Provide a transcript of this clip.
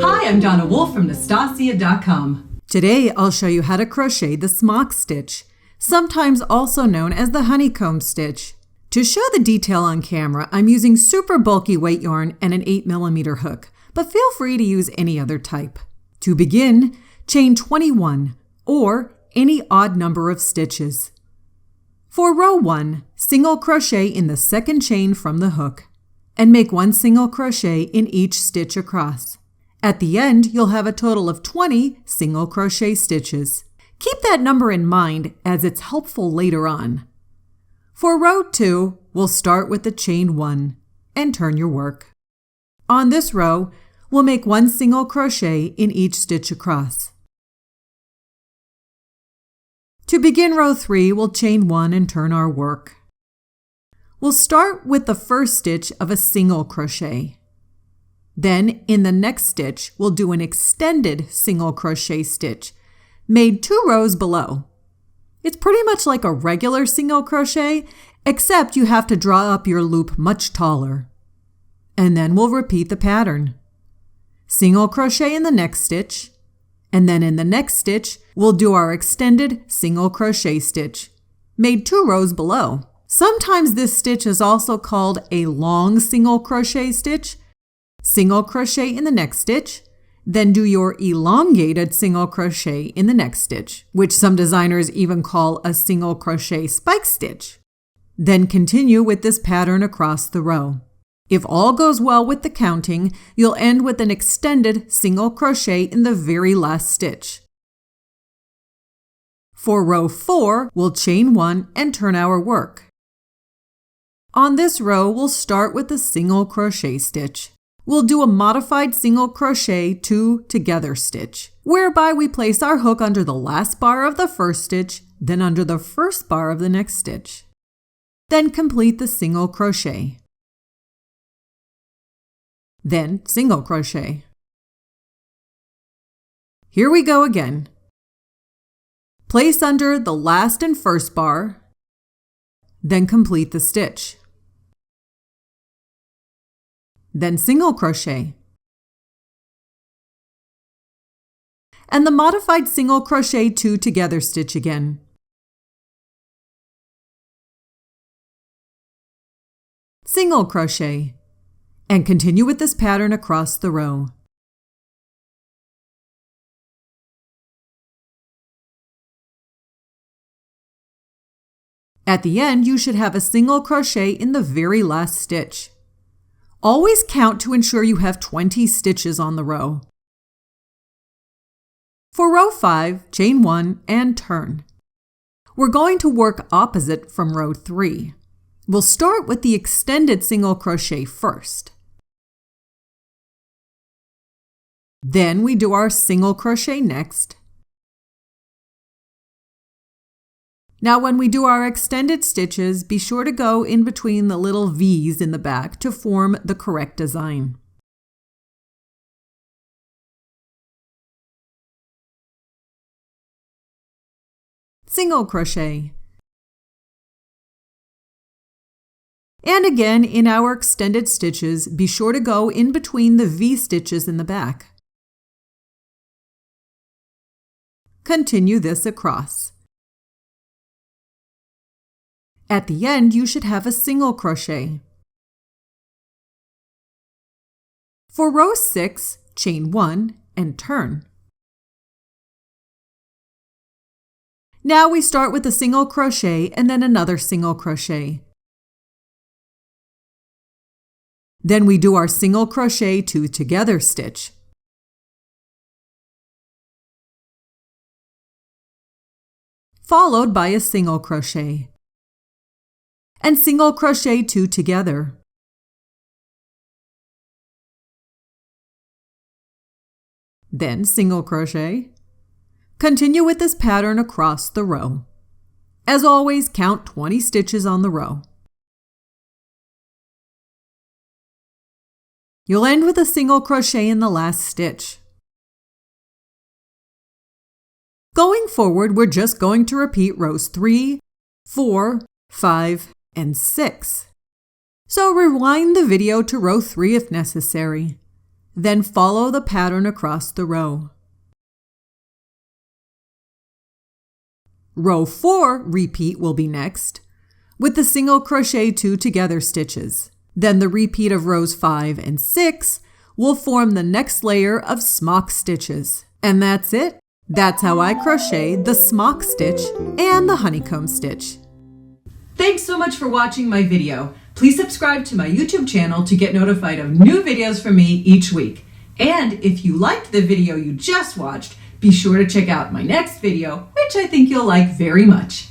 Hi, I'm Donna Wolfe from Naztazia.com. Today I'll show you how to crochet the smock stitch, sometimes also known as the honeycomb stitch. To show the detail on camera, I'm using super bulky weight yarn and an 8mm hook, but feel free to use any other type. To begin, chain 21, or any odd number of stitches. For row 1, single crochet in the second chain from the hook, and make 1 single crochet in each stitch across. At the end, you'll have a total of 20 single crochet stitches. Keep that number in mind as it's helpful later on. For row 2, we'll start with the chain 1 and turn your work. On this row, we'll make 1 single crochet in each stitch across. To begin row 3, we'll chain 1 and turn our work. We'll start with the first stitch of a single crochet. Then, in the next stitch, we'll do an extended single crochet stitch, made 2 rows below. It's pretty much like a regular single crochet, except you have to draw up your loop much taller. And then we'll repeat the pattern. Single crochet in the next stitch, and then in the next stitch, we'll do our extended single crochet stitch, made 2 rows below. Sometimes this stitch is also called a long single crochet stitch. Single crochet in the next stitch, then do your elongated single crochet in the next stitch, which some designers even call a single crochet spike stitch. Then continue with this pattern across the row. If all goes well with the counting, you'll end with an extended single crochet in the very last stitch. For row 4, we'll chain 1 and turn our work. On this row, we'll start with a single crochet stitch. We'll do a modified single crochet 2 together stitch, whereby we place our hook under the last bar of the first stitch, then under the first bar of the next stitch. Then complete the single crochet. Then single crochet. Here we go again. Place under the last and first bar, then complete the stitch. Then single crochet. And the modified single crochet 2 together stitch again. Single crochet. And continue with this pattern across the row. At the end, you should have a single crochet in the very last stitch. Always count to ensure you have 20 stitches on the row. For row 5, chain 1 and turn. We're going to work opposite from row 3. We'll start with the extended single crochet first. Then we do our single crochet next. Now when we do our extended stitches, be sure to go in between the little V's in the back to form the correct design. Single crochet. And again, in our extended stitches, be sure to go in between the V stitches in the back. Continue this across. At the end, you should have a single crochet. For row 6, chain 1 and turn. Now we start with a single crochet and then another single crochet. Then we do our single crochet 2 together stitch. Followed by a single crochet. And single crochet 2 together. Then single crochet. Continue with this pattern across the row. As always, count 20 stitches on the row. You'll end with a single crochet in the last stitch. Going forward, we're just going to repeat rows 3, 4, 5, and 6. So rewind the video to row 3 if necessary. Then follow the pattern across the row. Row 4 repeat will be next, with the single crochet 2 together stitches. Then the repeat of rows 5 and 6 will form the next layer of smock stitches. And that's it. That's how I crochet the smock stitch and the honeycomb stitch. Thanks so much for watching my video. Please subscribe to my YouTube channel to get notified of new videos from me each week. And if you liked the video you just watched, be sure to check out my next video, which I think you'll like very much.